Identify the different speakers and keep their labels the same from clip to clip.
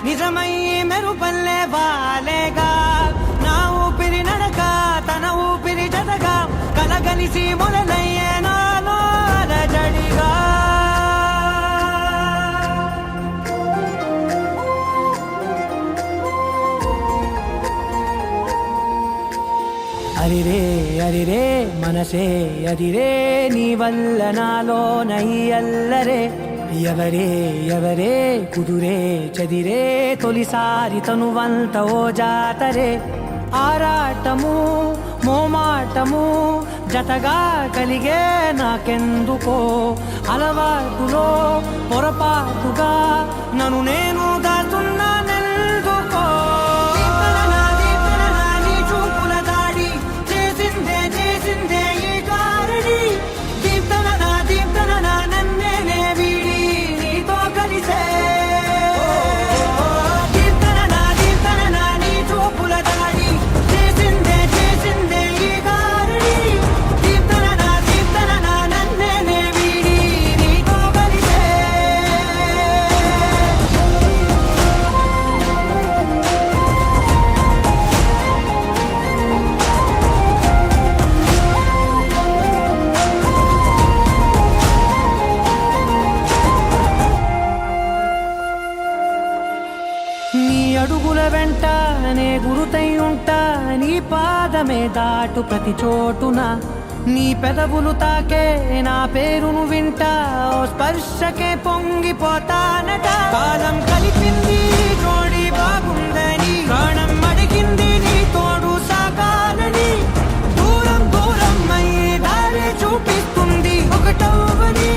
Speaker 1: నిజమయ్యి మెరుపల్లే వాలేగా నా ఊపిరి నడక తన ఊపిరి జతగా కలగలిసి మొదలయ్యే నాలో అలజడిగా అరిరే అరిరే మనసే అరిరే నీ వల్ల నాలో నై అల్లరే ఎవరే ఎవరే కుదురే చదిరే తొలిసారి తనువంత ఓ జాతరే ఆరాటము మోమాటము జతగా కలిగే నాకెందుకో అలవాటులో పొరపాటుగా నన్ను నేను దాటున్నానెందుకో అడుగుల వెంట నే గురుతై ఉంటా నీ పాదమే దాటు ప్రతి చోటున నీ పెదవులు తాకే నా పేరును వింటా ఓ స్పర్శకే పొంగిపోతానట కాలం కలిపింది జోడి బాగుందని ప్రాణం అడిగింది నీ తోడు సాగాలని దూరం దూరం అయ్యి దారి చూపిస్తుంది ఒకటవని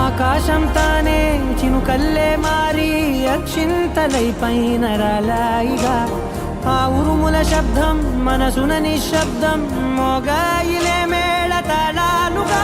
Speaker 1: ఆకాశం తానే చినుకల్లే మారి అక్షింతలై పైన రాలాయిగా ఆ ఉరుముల శబ్దం మనసున నిశ్శబ్దం మోగాయిలే మేళ తాళాలుగా